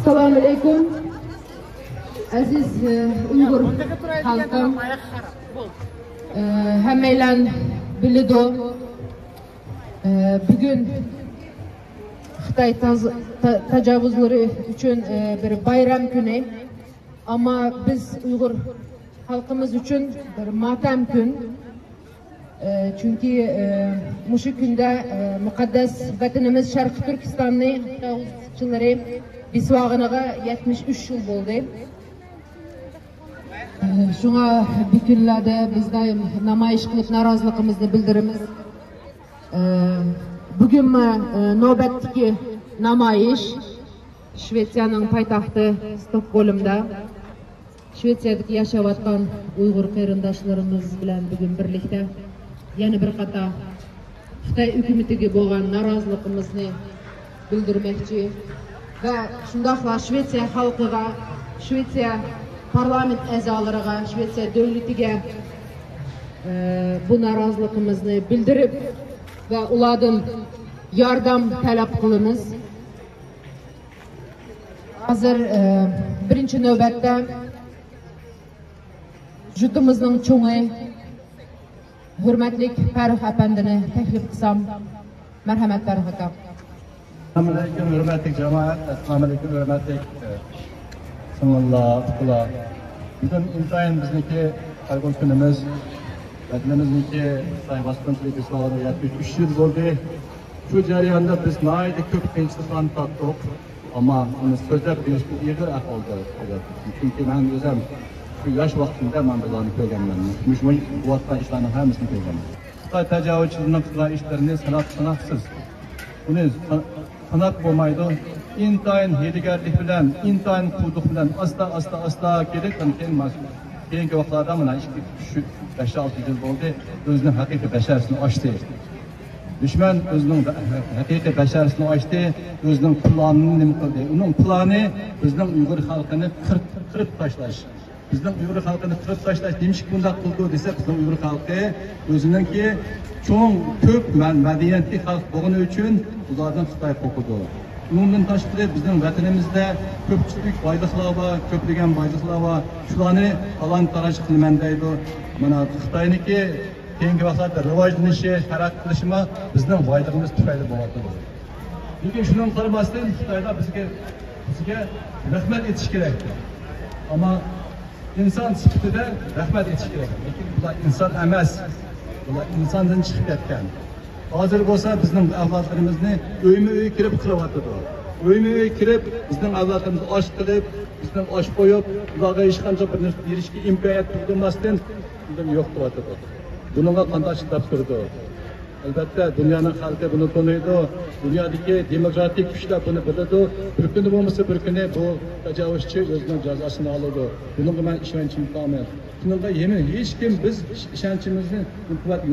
Assalamu alaikum. Aziz Uyghur halkım. Hemeylen bilido. Bugün Xitay tecavüzleri için bir bayram günü. Ama biz Uyghur halkımız için bir matem gün. Çünkü muşu günde mukaddes vatanımız Şarkı Türkistan'ı tecavüzçileri bisvağınağa 73 yıl oldu. Şuna bir günlerde biz daim namayış kılıp narazılığımızı bildirimiz. Bugün nöbetteki namayış Şvetsiyanın paytaxtı Stockholm'da Şvetsiyadaki yaşavatkan Uyghur kıyırındaşlarımız bilen bugün birlikte yeni bir kata Xitay hükümetiga bo'lgan narazılığımızı bildirmekçi ve şundaqla Şvetsiya halkıga, Şvetsiya parlament azalarıga, Şvetsiya devletiga bu narazılığımızı bildirip ve ulardan yardım talep kılımız. Hazır birinci nöbette jutumuzning çoğu hürmetlik Farruh Efendi'ni teklif kısam. Merhamet Farruh aka. Assalamu alaikum hürmetlik cemaat. Assalamu alaikum hürmetlik sınırlar. Bugün intayin bizdeki kalkın günümüz, vatanımızdaki sayfasındaki sağlığı 73 yıl oldu. Şu jarayonda biz nayda köp qiyinchiliklarni tatdik. Ama bunu sözlep deyishga ig'ir ahvolda bo'lyapti. Chunki men o'zim shu yosh vaqtimda men bularni ko'rganman. Mush qilayotgan ishlarning hammasini ko'rganman. Xitoy tajovuzchilarining qilgan ishlarini sanoqsiz. Buni sanab bo'lmaydi. Intayin hedigarlik bilan, intayin quduq bilan asta kelib, keyingi vaqtlarda mana 5-6 yil bo'ldi, o'zining haqiqiy basharasini ochdi. Düşman özünün haqiqiy basharasini ochdi, o'zining planini nima qildi? Uning plani bizning Uyg'ur xalqini qirib tashlash. Bizning Uyg'ur xalqini qirib tashlash demişki bunda qildi desa, bizning Uyg'ur xalqi o'ziningki cho'ng ko'p madaniyatli xalq bo'lgani uchun ulardan Xitoy qo'rqidi. Bundan tashqari bizning vatanimizda ko'pchilik boyliqlar bor, ko'plagan boyliqlar bor. Shularni talon-taroj qilman deydi. Mana Xitoyniki keyingi vaqtlarda rivojlanishi, taraqqiy qilishimi bizning boyligimiz tufayli bo'lyapti. Lekin shundan qaramasdan Xitoylar bizga rahmat etish kerak. Ama inson sifatida rahmat etish kerak. Lekin bular inson emas. Bular insondan chiqib ketgan. Hozir bo'lsa bizning avlodlarimizni uyma-uy kirib qilyapti. Uyma-uy kirib bizning avlodlarimizni osh qilib, bizning osh qo'yib, ularga hech qanday bir narsa berishga imkoniyat tug'dirmasdan yo'q qilyapti. Bununla qanday chidab turdi? Albatta dunyoning xalqi buni tanıydı. Dünyadaki demokratik kuchlar buni biladi. Bir kuni bo'lmasa bir kuni bu tajovuzchi o'zining jazosini oladi. Bunga men ishonchim komil. Bunga yemin hech kim biz ishonchimizni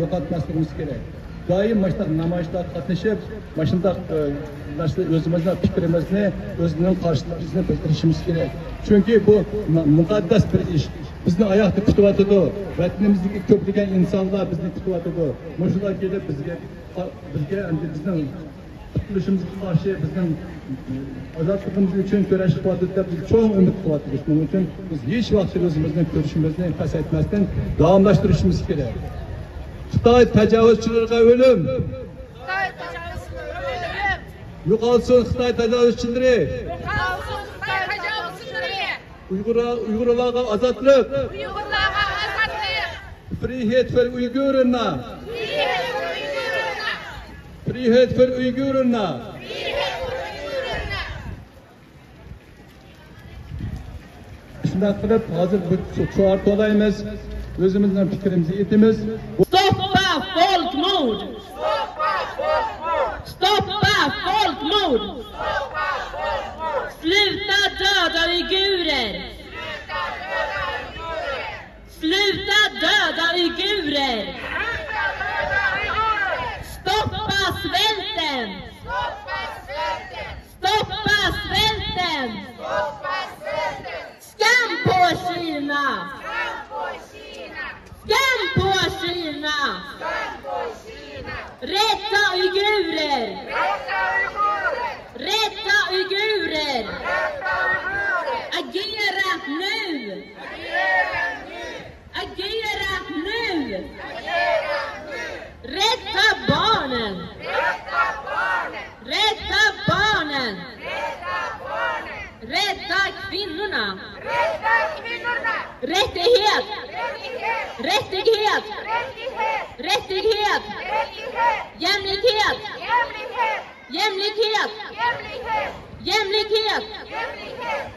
yo'qotmasligimiz kerak. Doim mana namoyishlarda qatnashib, mana shunday o'zimizning fikrimizni, o'zining qarshiligimizni bildirishimiz kerak. Chunki bu muqaddas bir ish. Bizni ayakta kutyapti. Vatanimizdagi ko'plagan insonlar bizni kutyapti. Mushlar kelib bizga endi bizning qutulishimizga qarshi bizning ozodligimiz uchun kurash qilyapti deb cho'ng umid qilyapmiz. Shuning uchun biz hech vaqt o'zimizni ko'rishimizni pasaytmasdan davomlashtirishimiz kerak. Xitoy tajovuzchilariga o'lim. Xitoy tajovuzchilariga o'lim. Yo'qolsin Xitoy tajovuzchilari. Yo'qolsin Xitoy tajovuzchilari. Uyg'urlarga ozodlik. Uyg'urlarga ozodlik. Frihet for Uygurlarna. Frihet for Uygurlarna. Frihet for Uygurlarna. Frihet for Uygurlarna. Shunday qilib hozir bir cho'ar to'laymiz. O'zimizning fikrimizni aytamiz. Stoppa folkmord! Stoppa folkmord! Stoppa folkmord! Stoppa folkmord! Sluta döda uigurer! Sluta döda uigurer! Sluta döda uigurer! Sluta döda uigurer! Stoppa svälten! Stoppa svälten! Stoppa svälten! Stoppa svälten! Skam på Kina! Skam på Kina! Skam på Kina! Skam på Kina! Rädda uigurer! Rädda uigurer! Rädda uigurer! Rädda Agera nu! Rädda barnen! Rädda barnen! Rädda kvinnorna! Rättighet! Rättighet! Rättighet! Jämlikhet! Jämlikhet! Jämlikhet!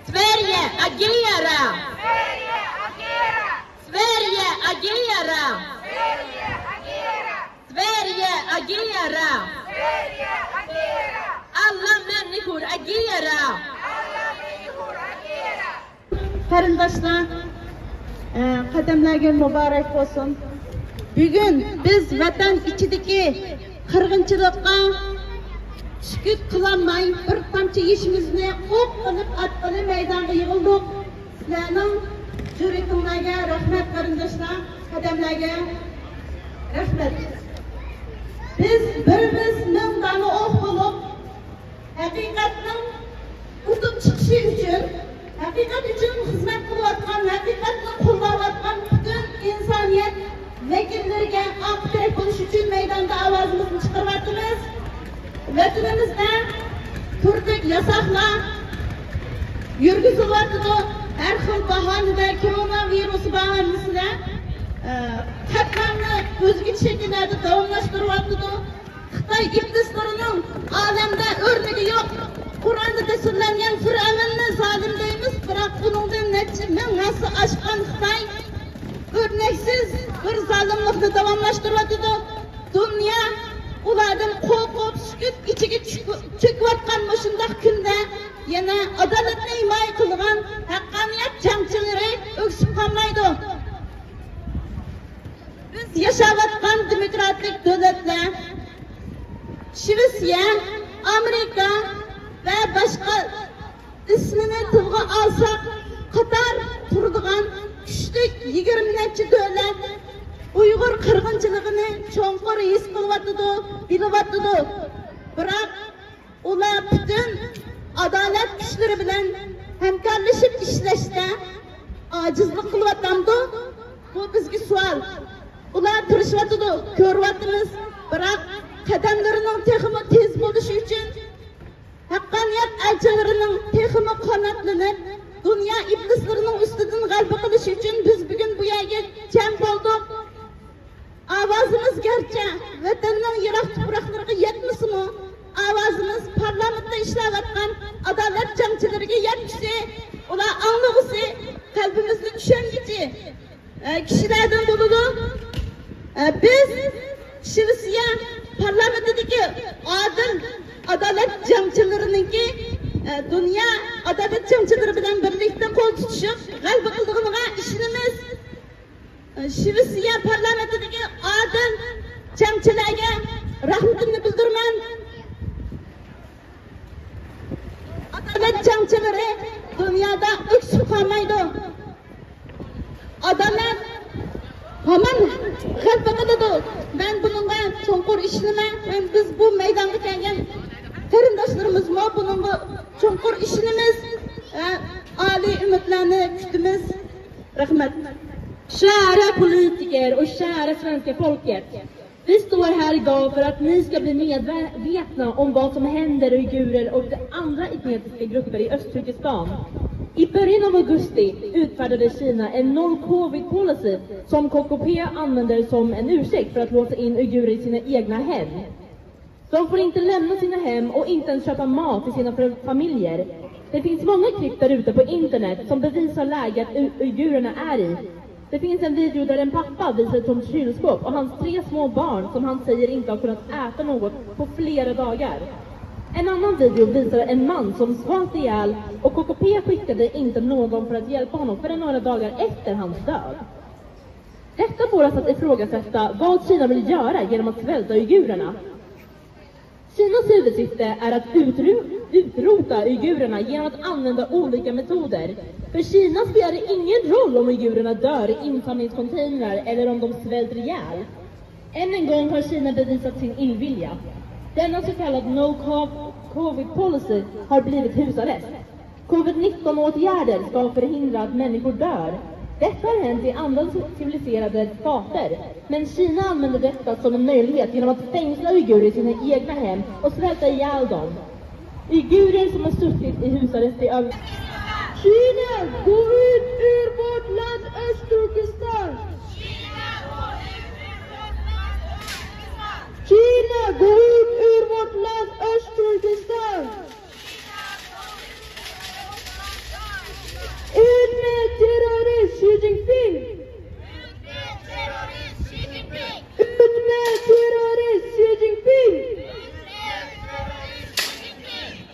Sverige, agera! Sverige, agera! Sverige, agera! Alla människor, agera! Qarindoshlar, qadamlarga muborak bo'lsin. Bugun biz vatan ichidagi qirg'inchilikqa sukut qilmay bir tomchi yishimizni o'q qilib atqili maydonga yig'ildik. Sizlarning jur'atingizga rahmat qarindoshlar, qadamlarga rahmat. Biz birimiz mingdani o'q bo'lib, haqiqatning o'tib chiqishi uchun, haqiqat uchun xizmat qilayotgan, haqiqatni qo'llayotgan butun insoniyat vakillariga aqtirib bo'lish uchun maydonda ovozimizni chiqaryapmiz. Vatanimizda turli yasoqlar yurgizilyapti. Har xil bahonada koronavirus bahonisida qatlamni o'zga shakllarda davomlashtiryapti. Xitoy ibtislarining olamda o'rniga yo'q. Qur'onda tasvirlangan Fir'avnni zolim deymiz, biroq buningdan necha ming nasl oshgan Xitoy o'rnaksiz bir zolimlikni davomlashtiryapti. Dunyo ulardan qo'rqib sukut ichiga cho'kayotgan shunday kunda yana adolatni himoya qilgan haqqoniyat jangchilari o'ksib qolmaydi. Biz yashayotgan demokratik davlatlar Shvetsiya, Amerika ve başka ismini tilga alsak qatar turadigan kuchlik 20 necha davlat Uyg'ur qirg'inchiligini cho'nqur his qilyapti, bilyapti. Biroq ular butun adolat kuchlari bilan hamkorlashib ishlashda ojizlik qilyapti. Bu bizga savol. Ular tirishyapti, ko'ryapmiz. Biroq qadamlarining texmi tez bo'lishi uchun haqqoniyat elchilarining texmi qanotlanib, dunyo iblislarining ustidan g'alaba qilish uchun biz bugun bu yerga jam bo'ldik. Ovozimiz garchi vatanning yiroq tuproqlariga yetmasmi, ovozimiz parlamentda ishlayotgan adolat jangchilariga yetsa, ular anglag'isi, qalbimizni tushungichi kishilardan bo'ladi. Biz Shvetsiya parlamentidagi odil adolat jangchilarininki dunyo adolat jangchilari bilan birlikda qo'l tutishib g'alaba qildig'iga ishonamiz. Shvetsiya parlamentidagi odil jangchilarga rahmatimni bildiraman. Adolat jangchilari dunyoda o'ksib qolmaydi. Adolat hamon g'alaba qiladi. Ben bununla cho'nqur ishlaman. Biz bu maydonga kelgan qarindoshlarimiz bununla cho'nqur ishlaymiz. Oliy umidlarni kutamiz. Rahmat. Kära politiker och kära svenska folket. Vi står här idag för att ni ska bli medvetna om vad som händer uigurer och andra etniska grupper i Östturkestan. I början av augusti utfärdade Kina en non-covid-policy som KKP använder som en ursäkt för att låsa in uigurer i sina egna hem. De får inte lämna sina hem och inte ens köpa mat till sina familjer. Det finns många klipp där ute på internet som bevisar läget uigurerna är i. Det finns en video där en pappa visar ett tomt kylskåp och hans 3 små barn som han säger inte har kunnat äta något på flera dagar. En annan video visar en man som svalt ihjäl och KKP skickade inte någon för att hjälpa honom förrän några dagar efter hans död. Detta får oss att ifrågasätta vad Kina vill göra genom att svälta uigurerna. Kinas huvudsyfte är att utrota uigurerna genom att använda olika metoder. För Kina spelar det ingen roll om uigurerna dör i insamlingscontainrar eller om de svälter ihjäl. Än en gång har Kina bevisat sin illvilja. Denna så kallad no-covid policy har blivit husarrest. Covid-19-åtgärder ska förhindra att människor dör. Detta har hänt i andra civiliserade stater. Men Kina använder detta som en möjlighet genom att fängsla uigurer i sina egna hem och svälta ihjäl dem. Uigurer som har suttit i husarrest i över... Kina, gå ut ur vårt land Östturkestan! Kina, gå ut ur vårt land Östturkestan! Ut med terrorist Xi Jinping! Ut med terrorist Xi Jinping!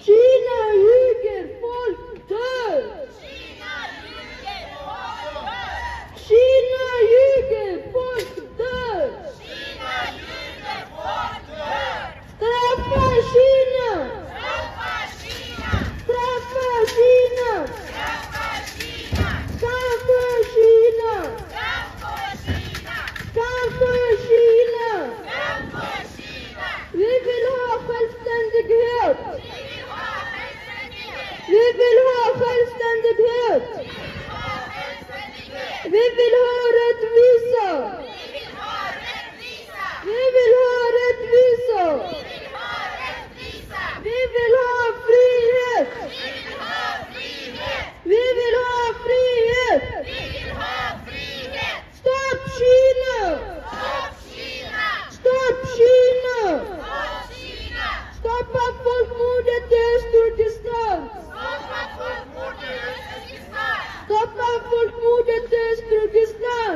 Kina ljuger, folk dör! Kina ljuger, folk dör! Straffa Kina! Straffa Kina! Straffa Kina! Straffa Kina! Vi vill ha självständighet! Vi vill ha självständighet! Vi vill ha rättvisa! Vi vill ha rättvisa! Vi vill ha frihet! Vi vill ha frihet! Stopp Kina! Stopp Kina! Stoppa folkmordet i Östturkestan! Stoppa folkmordet i Östturkestan!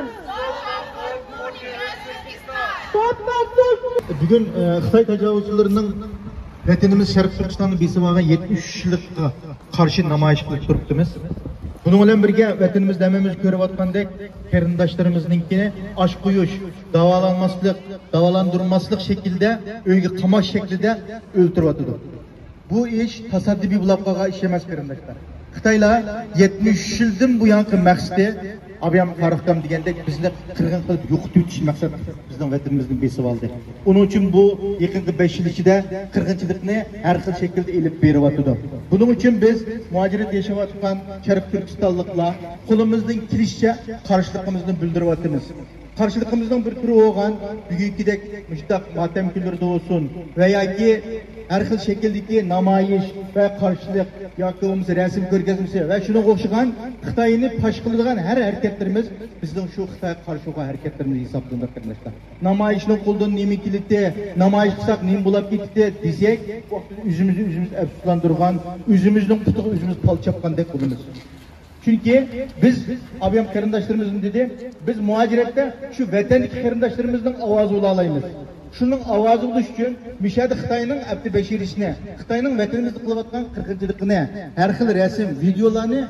Stoppa folkmordet! Bugün Xitoy tajovuzchilarining vatanimiz Sharq Turkistonni besib olgan 73 yillikqa qarshi namoyish qilib turibmiz. Bunun bilan birga vatanimizda hammamiz ko'rayotgandek qarindoshlarimizninkini osh qo'yish, davolanmaslik, davolandirmaslik shaklida uyga qamash shaklida o'ltiryotdi. Bu ish tasadduqiy bo'lib qolgan ish emas qarindoshlar. Xitoylar 73 yildan bu yangi maqsadi Abiyam tarixdan degandek bizni qirg'in qilib yo'qotib o'tish maqsad bizning vatanimizni besib oldi. Onun uchun bu yaqinqi 5 yil ichida qirg'inchilikni har xil shaklda elib beryapti. Buning uchun biz muhojirat yashayotgan Sharq Turkistonliklar qo'limizdan kelishicha qarshiligimizni bildiryapmiz. Qarshiligimizning bir turi bo'lgan bugünkidek mushtaq motam kunlarida bo'lsin va yoki har xil shakldagi namoyish va qarshilik yoki bo'lmasa rasm ko'rgazmasi va shunga o'xshagan Xitoyni fosh qiladigan har harakatlarimiz bizning shu Xitoyga qarshi bo'lgan harakatlarimiz hisoblanadi qardoshlar. Namoyishning qo'ldan nima keldi, namoyish qilsak nima bo'lib ketdi desak, o'zimizni afsuslantirgan, o'zimizning qutuq o'zimiz palchapgandek bo'lamiz. Çünkü biz abiyam qarindoshlarimiz dedi, biz muhojiratda şu vatandagi qarindoshlarimizni ovozi bo'la olamiz. Şunun ovozi bo'lish uchun mishadi Xitoyning abdi bashirishni, Xitoyning vatanimizda qilayotgan qirg'inchilikni, har xil rasm, videolarni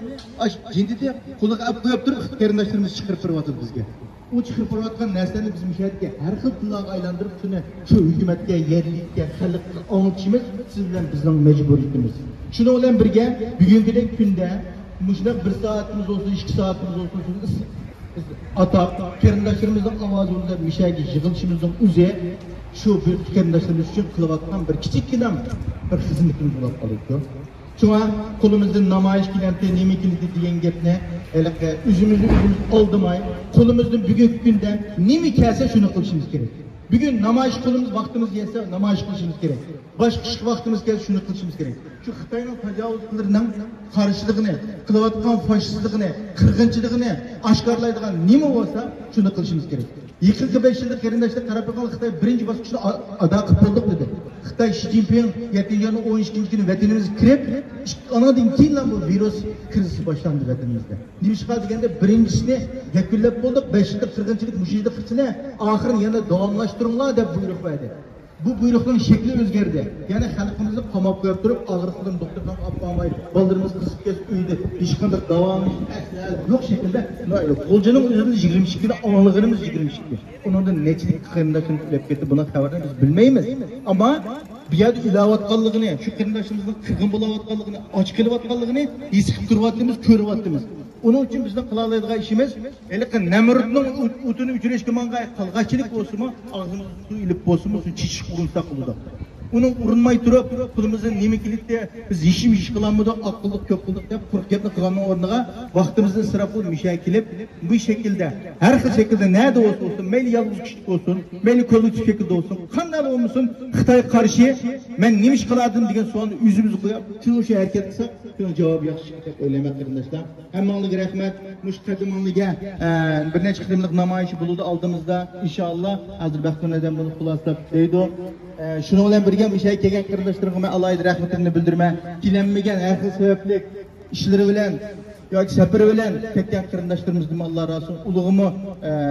jindida qo'liga olib qo'yib turib qarindoshlarimiz chiqarib turyapti bizga. O chiqarib turayotgan narsani biz mishadiga har xil tillarga aylantirib shuni shu hukumatga, yerlikka, xalqqa anglitishimiz siz bilan bizning majburiyatimiz. Shuni bilan birga bugünkidek kunda Müşnak 1 saatimiz olsun, 2 saatimiz olsun, atak, qarindoshlarımızın avazında mishagi yig'ilishimizning o'zi şu bir qarindoshlarimiz uchun qilayotgan bir kichikgina bir xizmatimiz bo'lib qoldi. Shunga qo'limizdan namoyish qilinadi, nima qildi degan gapni o'zimizni oldimay, qo'limizdan bugungi kunda nima kelsa shuni qilishimiz kerak. Bugün namoyish qilimiz vaqtimiz yetsa namoyish qilishimiz kerak. Boshqa ish vaqtimiz kelsa shuni qilishimiz kerak. Shu Xitoyning tajovuzlarining qarshiligini, qilayotgan fashistligini, qirg'inchiligini oshkorlaydigan nima bo'lsa shuni qilishimiz kerak. Yaqinqi 5 yilda qarindoshlar qarab turgan Xitoy birinchi bosqichni ado qilib bo'ldik dedi. Xitoy Xi Jinping 7-12 kuni vatanimizga kirib, anadan keyin bu virus krizi boshlandi vatanimizda. Nima deganda birinchisini yakunlab bo'ldik, 5 yilda qirg'inchilik mushida qilishni oxirini yana davomlashtiringlar deb buyruq berdi. Bu buyruqning shakli o'zgardi. Ya'ni xalqimizni qamab qo'yib turib, og'riqdan doktordan olib qolmay, baldirimiz qisib kes uyda hech qanday davomlash yo'q shaklda qo'ljining o'zini 22 kunda olganimiz 22 kun. Undan nechilik qarindoshimiz o'lib ketdi, buni xabarni biz bilmaymiz. Ammo bu yerda ilayotganligini, shu qarindoshimizning qirg'in bo'layotganligini, och kelayotganligini his qilib turyapmiz, ko'ryapmiz. Onun için bizden kılalaydığı işimiz, Nemrut'un otunu üçüreşke mangay kalgaççılık olsun mu, ağzımızı su ilip olsun mu, su çiçik kurumsak oldu. Onun urunmay durup pulumuzun nemi kilitli biz işim iş kılanmadı akıllık köp bulduk dep kurketli kılanın ornuna vaktimizni sırap bulup müşah kilip bu şekilde her şekilde nerede olsun meyli yalnız kişilik olsun meyli kollu şekilde olsun kanal olmasın Xitay karşı ben nemiş kıladım diyen soğanı yüzümüzü koyup tüm o şey hareket kısa tüm cevabı yakışık öylemek arkadaşlar hemmanlık rahmet muş kadımanlığa bir neçe kıdımlık namayışı buludu aldığımızda inşallah hazır bakın neden bunu kulasap deydi şunu olan birgen bir şey kegen kırdaşlarıma alaydı rahmetini bildirme kilenmegen her sebeplik işleri bilen yoki seferi bilen ketken kırdaşlarımızdan Allah razı olsun uluğumu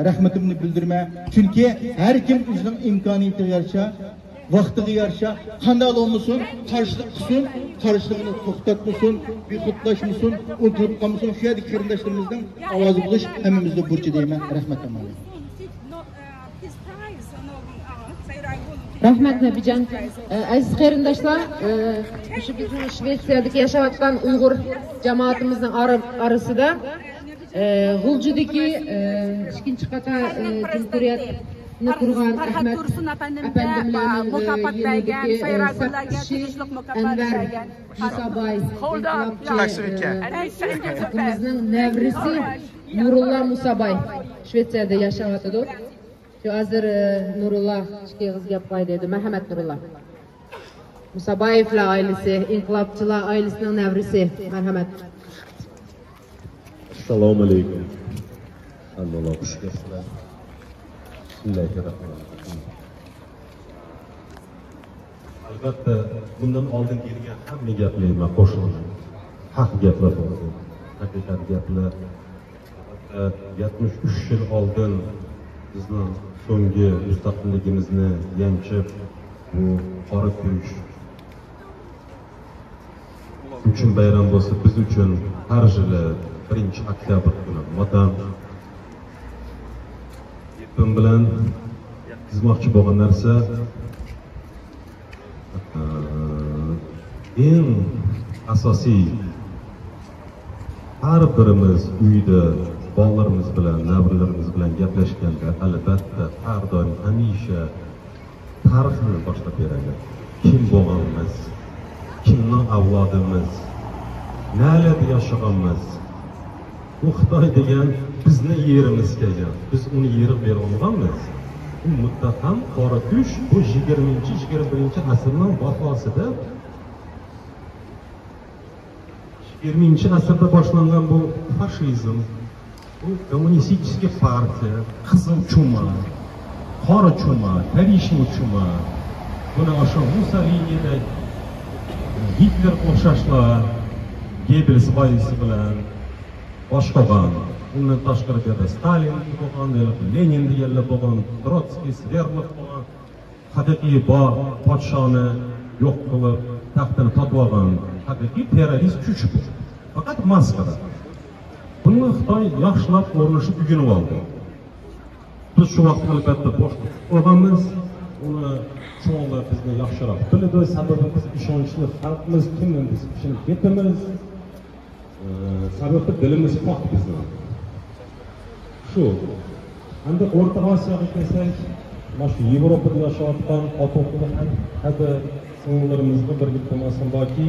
rahmetini bildirme çünkü her kim özünün imkaniyeti yarışa vakti yarışa kandal olmasın karşılık kısın karşılığını toxtatmasın bir kutlaşmasın unutup kalmasın şu yerdeki kırdaşlarımızdan avazı buluş hemimizde burcu deymen rahmetim Rahmet Nebican. Aziz qarindoshlar, şu bizim Shvetsiyadagi yaşayotgan Uyg'ur jamoatimizning arasida G'uljidagi ikkinchi qata Cumhuriyatni qurgan Ahmad apandimlarning yonidagi sakkizi Anvar Musabay akimizning nevrisi Nurullah Musabay Shvetsiyada yashayotdi. Şu hazır Nurullah çıkıyoruz yapay dedi. Mehmet Nurullah. Musabayev'la ailesi, İnkılapçılar ailesinin nevrisi. Merhamet. Assalamu alaikum. Allah hoş geldiniz. Bismillahirrahmanirrahim. Albatta bundan oldin kelgan hamma gaplarga qo'shilaman. Haq gaplar bo'ldi. Haqiqat gaplar. 73 yil oldin bizning so'nggi mustaqilligimizni yanchib bu qora kuch uchun bayram bo'lsa biz uchun har yili 1-oktyabr kuni motam yetim bilan chizmoqchi bo'lgan narsa eng asosiy har birimiz uyda bolalarimiz bilan, navralarimiz bilan gaplashganda albatta har doim hamisha tarixni boshlab beradi. Kim bo'lganmiz, kimning avlodimiz, nalarda yashaganmiz. Bu Xitoy degan bizni yerimiz ekan. Biz uni yerib bera olganmiz. Bu mutlaqan qora kuch bu 20-21 asrning vafosida 20-asrda boshlangan bu faşizm, bu kommunistik partiya, qizil chuma, qora chuma, tarishni chuma, buni o'sha Mussolini'da Hitler o'xshashlar, Goebbels boyisi bilan boshqagan, undan tashqari Stalin bo'lgan, Lenin deganlar bo'lgan, Trotsky, Sverlov bo'lgan, haqiqiy podshoni yo'q qilib, taxtini totib olgan, haqiqiy terrorist kuch bu. Faqat maskara. Buni Xitoy yaxshilab o'rnashib ugunib oldi. Biz shu vaqt albatta boshqa olganmiz, uni cho'nglar bizni yaxshiroq biladi, sababi biz ishonchli xalqimiz, kimni biz ishonib ketamiz. Sababi dilimiz pok bizni. Shu. Endi O'rta Osiyoga kelsak, mana shu Yevropada yashayotgan ota-onalar hadi singillarimizni bir gapirmasam borki,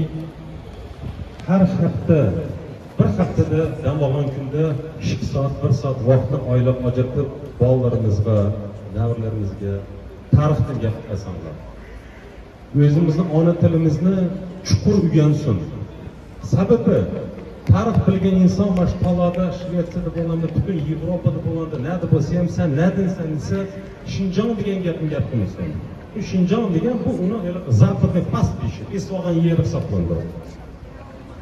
har hafta bir haftada dam olgan kunda 2 soat 1 soat vaqtni oylab ajratib bolalarimizga, davrlarimizga tarixdan gapirsanlar. O'zimizning ona tilimizni chuqur o'rgansin. Sababi tarix bilgan inson mana shu talada, Shvetsiyada bo'lganda, butun Yevropada bo'lganda, nada bo'lsa ham sen nadinsan desa, Shinjong degan gapni gapirmaysan. Bu Shinjong degan bu uni zapadni past deyish, esvolgan yer hisoblanadi.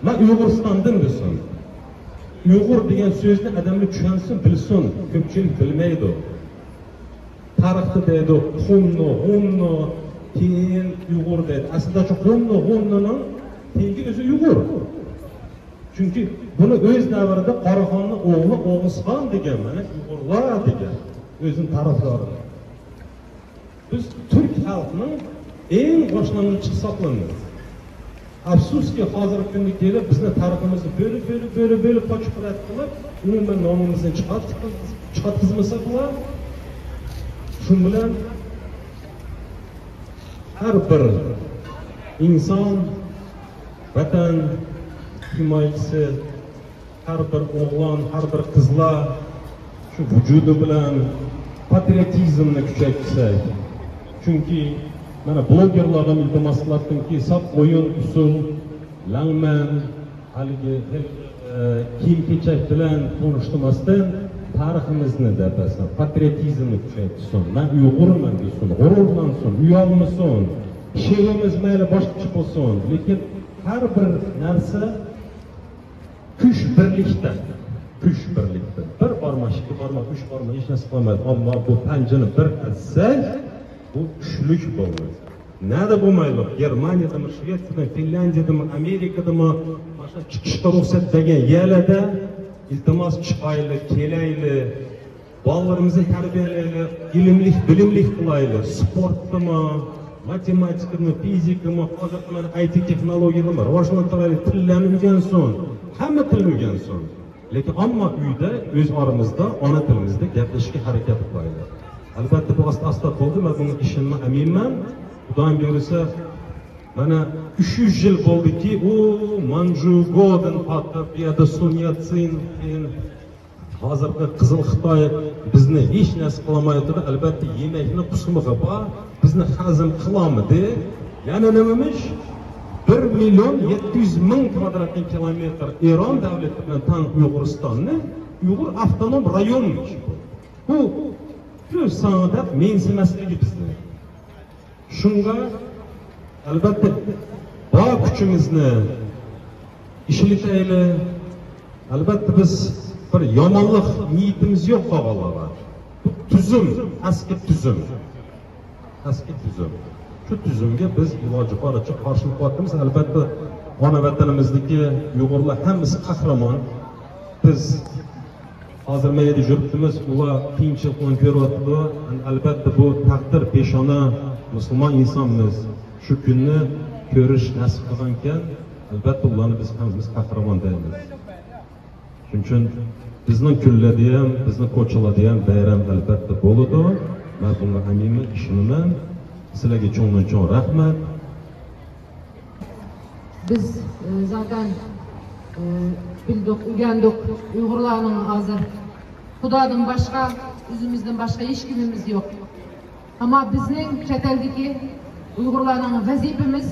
Ben Uyg'uristondan desin. Uyg'ur degan so'zni odamlar tushunsin, bilsin. Ko'pchilik bilmaydi. Tarixda deydi, Hunno, keyin Uyg'ur deydi. Aslida shu Hunnoning tengi o'zi Uyg'ur. Chunki buni o'z davrida Qoraxonning o'g'li O'g'izxon degan, mana Uyg'urlar degan o'zining tarafdori. Biz Türk xalqining eng boshlang'ich hisoblanamiz. Afsuski hozirgi kunda kelib bizni tariximizni bo'lib qochib qilib, umuman nomimizni chiqartizmasa bular. Shu bilan har bir inson vatan himoyachisi, har bir o'g'lon, har bir qizlar shu vujudi bilan patriotizmni kuchaytirsak. Chunki mana blogerlarga iltimos qilyaptimki, saf o'yin usul, langman, haligi kiyim-kechak bilan tanishtirmasdan tariximizni dabasin, patriotizmni kuchaytirsin. Men Uyg'urman desin, g'ururlansin, uyalmasin. She'rimiz mayli boshqacha bo'lsin, lekin har bir narsa kuch birlikda. Kuch birlikda. Bir barmoq, ikki barmoq, uch barmoq hech narsa qilmaydi. Ammo bu panjani bir qilsak, bu kuchlik bo'ladi. Nada bo'lmaydi. Germaniyadami, Shvetsiyadami, Finlandiyadami, Amerikadami boshqa chiqishga ruxsat degan yerlarda iltimos chiqaylik, kelaylik, bolalarimizni tarbiyalaylik, ilmli, bilimli qilaylik. Sportdami, matematikami, fizikami, hozir mana IT texnologiyami rivojlantiraylik, tillarni o'rgansin. Hamma tilni o'rgansin. Lekin ammo uyda o'z oramizda ona tilimizda gaplashishga harakat qilaylik. Albatta bu asta-asta bo'ldi, men bunga ishonma aminman. Xudoyim buyursa, mana 300 yil bo'ldiki, u Manjugodan tortib, bu yerda Sun Yat-sen, hozirgi Qizil Xitoy bizni hech narsa qilmaydi. Albatta yemakni qismiga bor, bizni hazm qilolmadi. Yana nimamish? 1.700.000 kvadrat kilometr Eron davlati bilan tang Uyg'uristonni Uyg'ur avtonom rayonimiz bu. Shu sonda mensimasligi bizni. Shunga albatta bor kuchimizni ishlataylik. Albatta biz bir yomonlik niyatimiz yo'q qog'olar. Bu tuzum, eski tuzum. Eski tuzum. Shu tuzumga biz iloji boricha qarshilik qilyapmiz. Albatta ona vatanimizdagi Uyg'urlar hammasi qahramon. Biz hozir mayda yuribmiz, ular qiyinchiliklarni ko'ryapti. Albatta bu taqdir peshona musulmon insonmiz. Shu kunni ko'rish nasib qilgan ekan, albatta ularni biz hammamiz qahramon deymiz. Shuning uchun bizning kunlarda ham, bizning ko'chalarda ham bayram albatta bo'ladi. Men bunga aminman, ishonaman. Sizlarga cho'ng-cho'ng rahmat. Biz zaten bildik, uyandık. Uyg'urlarning hozir Xudodan boshqa, o'zimizdan boshqa hech kimimiz yo'q. Ama bizning chet eldagi Uyg'urlarning vazifamiz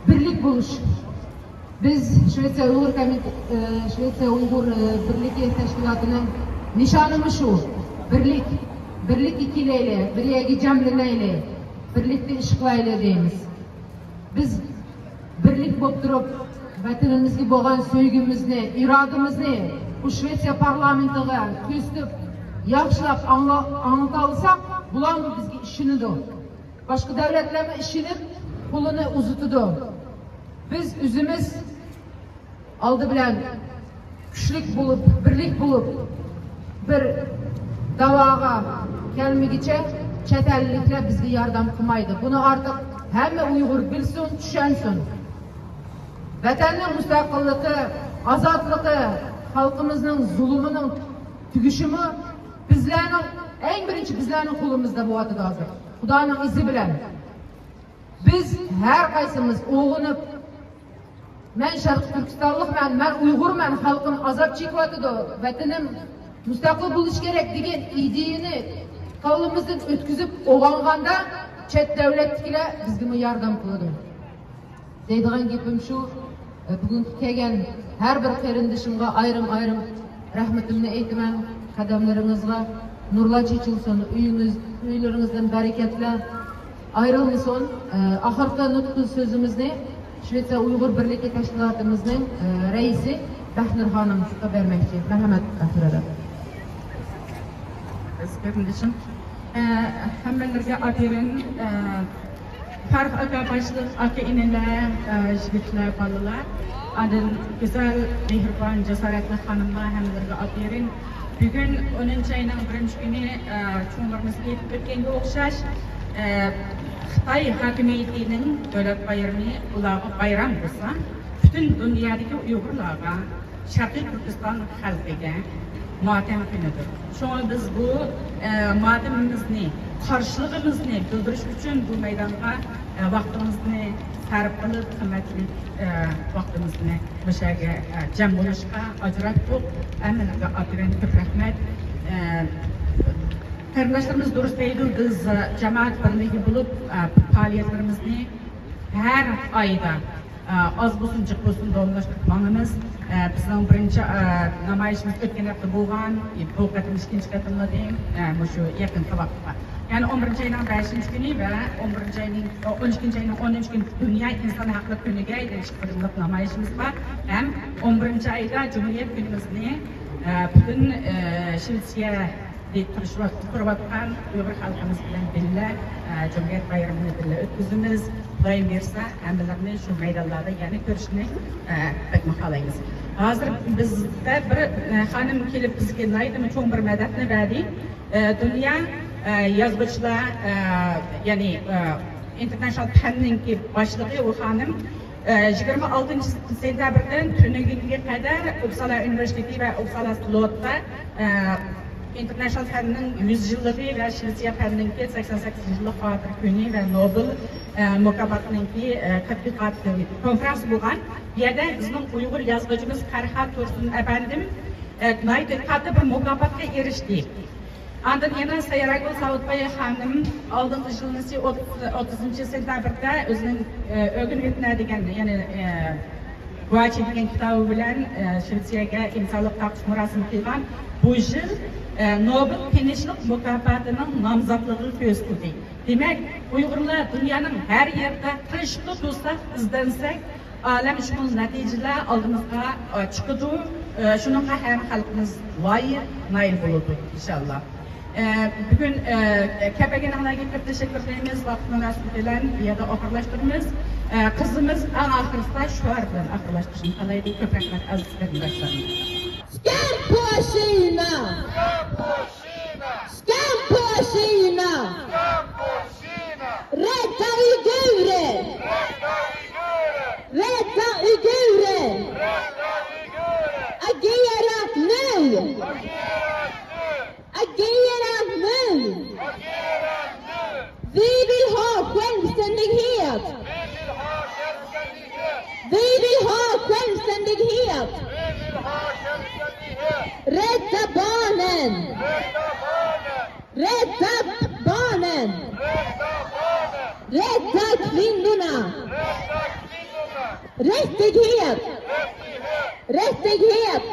birlik bo'lish. Biz Shvetsiya Uyg'ur birligi tashkilotining nishonimiz shu. Birlik. Birlikka kelaylik, bir yerga jamlanaylik, birlikda ish qilaylik deymiz. Biz birlik bo'lib turib, vatanimizga bo'lgan sevgimizni, irodamizni bu Shvetsiya parlamentiga ko'rsatib, yaxshilab anglata olsak, bular bizga ishonadi. Boshqa davlatlarga ishonib, qo'lini uzatadi. Biz o'zimiz oldi bilan kuchlik bo'lib, birlik bo'lib, bir davoga kelmagicha chet elliklar bizga yordam qilmaydi. Buni ortiq hamma Uyg'ur bilsin, tushunsin. Vatanning mustaqilligi, ozodligi, xalqimizning zulmining tugishimi bizlarning eng birinchi bizlarning qo'limizda bo'lyapti hozir. Xudoning izi bilan. Biz har qaysimiz o'g'inib, men Sharq Turkistonlikman, men Uyg'urman, xalqim azob chekyapti, vatanim mustaqil bo'lish kerak degan ideyani qo'limizdan o'tkazib o'g'onganda chet davlatdagilar bizga yordam qiladi. Deydigan gapim shu, bugun kelgan har bir qarindishimga ayrim-ayrim rahmatimni aytaman. Qadamlaringizga nurlar chechilsin, uylaringizdan barakatlar ayrılmasın. Ahirgi nutqi so'zimizni Shvetsiya Uyg'ur birligi tashkilotimizning raisi Bahnur xonim bermoqchi. Marhamat, Bahnur. Kardeşim, hammalarga aferin. Farq aka başlık, aka ineler, jigitlar, balalar. Adil, güzel, mehribon, cesaretli hanımlar hammalarga aferin. Bugün 10 ayının birinchi kuni cho'ng'irmizga yetib o'tganga o'xshash Xitoy hokimiyatining davlat bayrami ularga bayram bo'lsa, butun dunyodagi Uyg'urlarga, Sharqiy Turkiston xalqiga motam kunidir. Shunga biz bu motamimizni, qarshiligimizni bildirish uchun bu maydonga vaqtimizni sarf qilib qimmatli vaqtimizni bu yerga jam bo'lishga ajratdik. Hammalarga apirin ko'p rahmat. Qarindoshlarimiz durust deydi, biz jamoat birligi bo'lib faoliyatlarimizni har oyda az bo'lsin, jiq bo'lsin davomlashtirib boramiz. Bizning birinchi namoyishimiz o'tgan hafta bo'lgan, bu qatim ikkinchi qatimda deyim, shu yaqin vaqtda. Yani 11 ayının 5. günü ve 11 ayının 12. ayının 13. günü Dünya İnsan Hakları Günü'ne ilişkin namayışımız var. Hem 11. ayda Cumhuriyet Günümüzde bütün Şilsiye kurbatkan Uyghur halkımız bilen birle Cumhuriyet Bayramı'nı birle ötküzümüz. Daim verse hemlerini şu meydanlarda yani görüşünü bekmek alayız. Hazır bizde bir hanım kelip bizge naydı mı çok bir medetini verdi. Dünya yazgıçlar yani International Pen'ninki başlığı o hanım 26 sentyabrdan tünüge kadar Uppsala Üniversitesi ve Uppsala Slot'ta International Pen'nin 100 yıllığı ve Şilsiye Pen'ninki 88 yıllık hatır günü ve Nobel mukafatınınki tatbikat konferans bulgan. Bir yerde bizim Uygur yazgıcımız Ferhat Tursun efendim katı bir mukafatka erişti. Andan yana Sayaragul Savutbay hanım aldığımız yılın 30. sentyabrda özünün ögün etnedigen yani Guachi degan kitobi bilan Shvetsiyaga imzolik taqish murosimi qilgan. Bu yil Nobel tinchlik mukofotining nomzodligi ko'z qildi. Demak, Uyg'urlar dunyoning har yerda tinchlik bo'lsa, izlansak, olamshumul natijalar oldimizga chiqadi. Shuningga ham xalqimiz loyiq nail bo'ladi inshaalloh. Bugün Kepe'nin ağlarına çok teşekkür ederiz. Vakti münasebet bilen bir yerde ahırlaştırırız. Kızımız en ahırızda şu arada ahırlaştırın. Alaydı çok rahmet aziz kardeşlerim. Skam på Kina! Skam på Kina! Rädda uigurer! Rädda uigurer! Agera nu! Agera nu! Vi vill ha självständighet! Vi vill ha självständighet! Rädda barnen! Rädda barnen! Rädda kvinnorna! Rättighet! Rättighet!